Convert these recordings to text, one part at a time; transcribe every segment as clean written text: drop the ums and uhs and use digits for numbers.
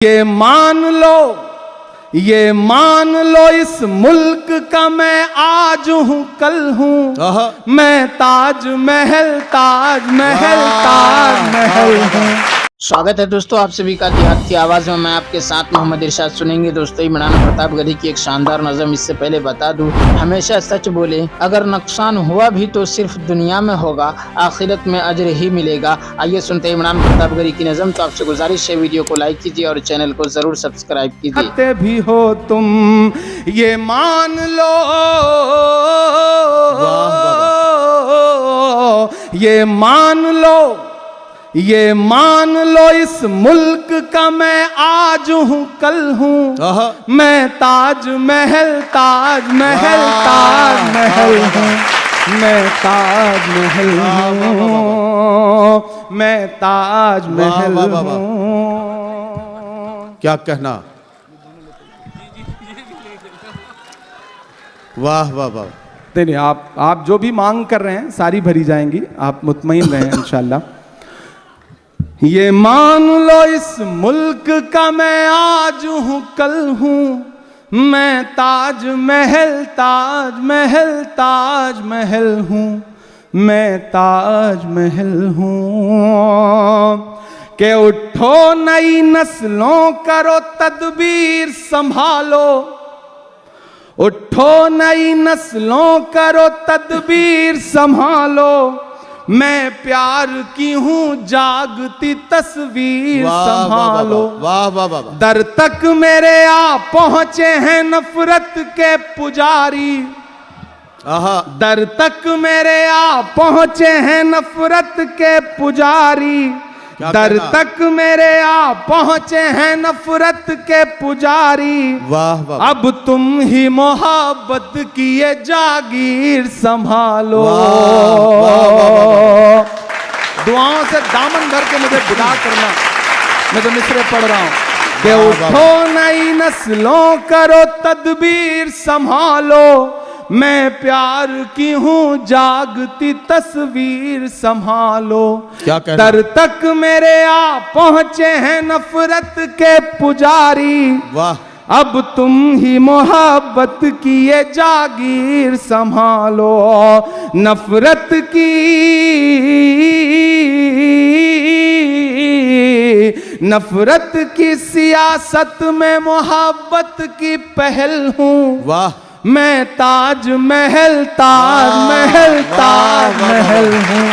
ये मान लो इस मुल्क का मैं आज हूँ कल हूँ, मैं ताज महल हूँ। स्वागत है दोस्तों आप सभी का देहात की आवाज़ में। मैं आपके साथ मोहम्मद इरशाद। सुनेंगे दोस्तों इमरान प्रतापगढ़ी की एक शानदार नज़म। इससे पहले बता दूं, हमेशा सच बोले, अगर नुकसान हुआ भी तो सिर्फ दुनिया में होगा, आखिरत में अजर ही मिलेगा। आइए सुनते हैं इमरान प्रतापगढ़ी की नज़म। तो आपसे गुजारिश है वीडियो को लाइक कीजिए और चैनल को ज़रूर सब्सक्राइब कीजिए। खाते भी हो तुम ये मान लो, ये मान लो इस मुल्क का मैं आज हूँ कल हूँ, मैं ताज महल हूँ, मैं ताज महल हूँ। क्या कहना, वाह वाह वाह। नहीं, आप जो भी मांग कर रहे हैं सारी भरी जाएंगी, आप मुतमईन रहें इंशाल्लाह। ये मान लो इस मुल्क का मैं आज हूँ कल हूँ, मैं ताज महल हूँ, मैं ताज महल हूँ। कि उठो नई नस्लों करो तदबीर संभालो, उठो नई नस्लों करो तदबीर संभालो, मैं प्यार की हूँ जागती तस्वीर संभालो। वाह वाह वाह। दर तक मेरे आ पहुँचे हैं नफरत के पुजारी, दर तक मेरे आ पहुँचे हैं नफरत के पुजारी, दर तक मेरे आ पहुँचे हैं नफरत के पुजारी। वाह वाह। अब तुम ही मोहब्बत की ये जागीर संभालो। दुआओं से दामन भर के मुझे विदा करना, मैं तो मिसरे पढ़ रहा हूँ। कि उठो नई नस्लों करो तदबीर संभालो, मैं प्यार की हूँ जागती तस्वीर संभालो। क्या कहना? दर तक मेरे आ पहुँचे हैं नफरत के पुजारी, वाह। अब तुम ही मोहब्बत की ये जागीर संभालो। नफरत की सियासत में मोहब्बत की पहल हूँ, वाह। मैं ताज महल हूँ, मैं ताज महल हूँ।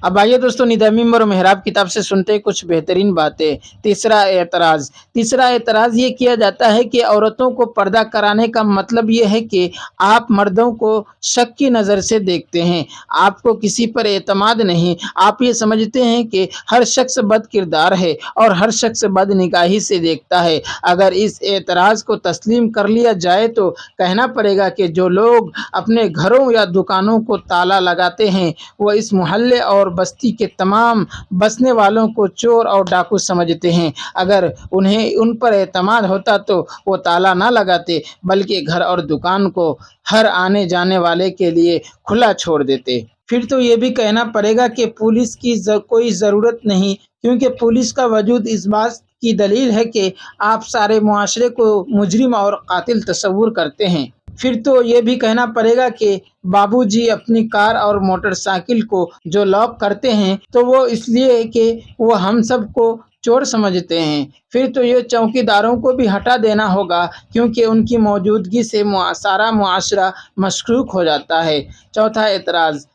अब आइए दोस्तों निदामीम और मेहराब किताब से सुनते हैं कुछ बेहतरीन बातें। तीसरा एतराज़ ये किया जाता है कि औरतों को पर्दा कराने का मतलब ये है कि आप मर्दों को शक की नज़र से देखते हैं, आपको किसी पर एतमाद नहीं। आप ये समझते हैं कि हर शख्स बद किरदार है और हर शख्स बद निगाही से देखता है। अगर इस एतराज़ को तस्लीम कर लिया जाए तो कहना पड़ेगा कि जो लोग अपने घरों या दुकानों को ताला लगाते हैं वो इस मोहल्ले और बस्ती के तमाम बसने वालों को चोर और डाकू समझते हैं। अगर उन्हें उन पर एतमाद होता तो वो ताला ना लगाते, बल्कि घर और दुकान को हर आने जाने वाले के लिए खुला छोड़ देते। फिर तो ये भी कहना पड़ेगा कि पुलिस की कोई ज़रूरत नहीं, क्योंकि पुलिस का वजूद इस बात की दलील है कि आप सारे मुआशरे को मुजरिम और कातिल तस्वुर करते हैं। फिर तो ये भी कहना पड़ेगा कि बाबूजी अपनी कार और मोटरसाइकिल को जो लॉक करते हैं तो वो इसलिए कि वो हम सब को चोर समझते हैं। फिर तो ये चौकीदारों को भी हटा देना होगा, क्योंकि उनकी मौजूदगी से सारा मुआशरा मशकूक हो जाता है। चौथा एतराज़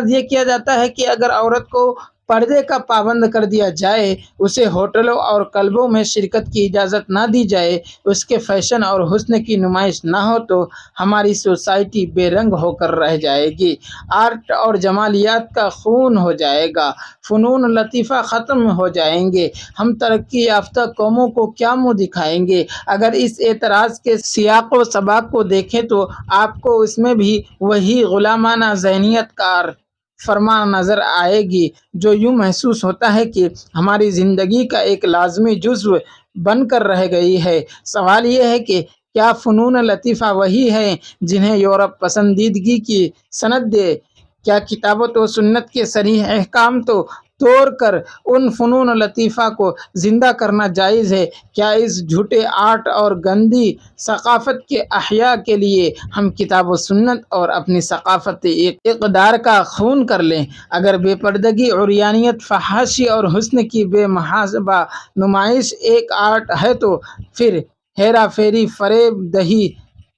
ये किया जाता है कि अगर औरत को पर्दे का पाबंद कर दिया जाए, उसे होटलों और क्लबों में शिरकत की इजाज़त ना दी जाए, उसके फैशन और हुस्न की नुमाइश ना हो तो हमारी सोसाइटी बेरंग होकर रह जाएगी। आर्ट और जमालियात का खून हो जाएगा, फ़नून लतीफ़ा ख़त्म हो जाएंगे। हम तरक्की याफ्ता कौमों को क्या मुँह दिखाएंगे? अगर इस एतराज़ के सियाक़ व सबाक़ को देखें तो आपको इसमें भी वही ग़ुलामाना ज़हनियत कार फरमा नज़र आएगी, जो यूँ महसूस होता है कि हमारी ज़िंदगी का एक लाज़मी जुज़्व बनकर रह गई है। सवाल ये है कि क्या फ़नून लतीफ़ा वही है जिन्हें यूरोप पसंदीदगी की सनद दे? क्या किताबत व सुन्नत के सरीह अहकाम तो توڑ کر ان فنون لطیفہ کو زندہ کرنا جائز ہے؟ کیا اس جھوٹے آرٹ اور گندی ثقافت کے احیاء کے لیے ہم کتاب و سنت اور اپنی ثقافت اقدار کا خون کر لیں؟ اگر بے پردگی، عریانیت، فحاشی اور حسن کی بے محاسبہ نمائش ایک آرٹ ہے تو پھر ہیرا پھیری، فریب دہی،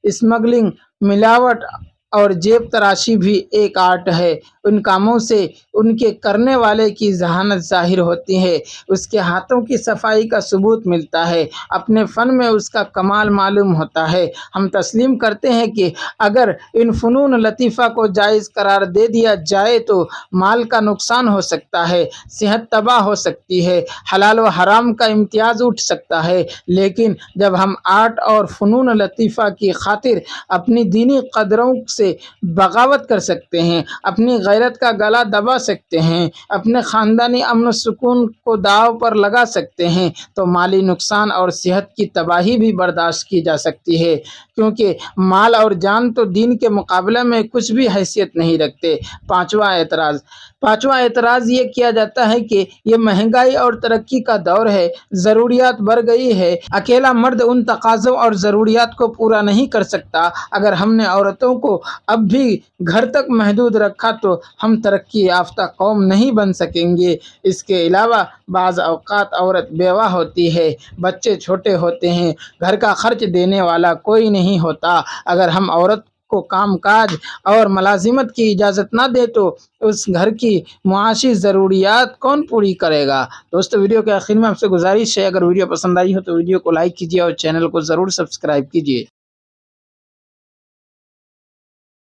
اسمگلنگ، ملاوٹ اور جیب تراشی بھی ایک آرٹ ہے۔ ان کاموں سے ان کے کرنے والے کی ذہانت ظاہر ہوتی ہے، اس کے ہاتھوں کی صفائی کا ثبوت ملتا ہے، اپنے فن میں اس کا کمال معلوم ہوتا ہے۔ ہم تسلیم کرتے ہیں کہ اگر ان فنون لطیفہ کو جائز قرار دے دیا جائے تو مال کا نقصان ہو سکتا ہے، صحت تباہ ہو سکتی ہے، حلال و حرام کا امتیاز اٹھ سکتا ہے، لیکن جب ہم آرٹ اور فنون لطیفہ کی خاطر اپنی دینی قدروں سے بغاوت کر سکتے ہیں، اپنی غیرت کا گلا دبا سکتے ہیں، اپنے خاندانی امن و سکون کو داؤ پر لگا سکتے ہیں، تو مالی نقصان اور صحت کی تباہی بھی برداشت کی جا سکتی ہے، کیونکہ مال اور جان تو دین کے مقابلے میں کچھ بھی حیثیت نہیں رکھتے۔ پانچواں اعتراض یہ کیا جاتا ہے کہ یہ مہنگائی اور ترقی کا دور ہے، ضروریات بڑھ گئی ہے، اکیلا مرد ان تقاضوں اور ضروریات کو پورا نہیں کر سکتا۔ اگر ہم نے عورتوں کو اب بھی گھر تک محدود رکھا تو ہم ترقی یافتہ قوم نہیں بن سکیں گے۔ اس کے علاوہ بعض اوقات عورت بیوہ ہوتی ہے، بچے چھوٹے ہوتے ہیں، گھر کا خرچ دینے والا کوئی نہیں ہوتا۔ اگر ہم عورت کو کام کاج اور ملازمت کی اجازت نہ دے تو اس گھر کی معاشی ضروریات کون پوری کرے گا؟ دوستو، ویڈیو کے آخر میں آپ سے گزارش ہے، اگر ویڈیو پسند آئی ہو تو ویڈیو کو لائک کیجیے اور چینل کو ضرور سبسکرائب کیجیے۔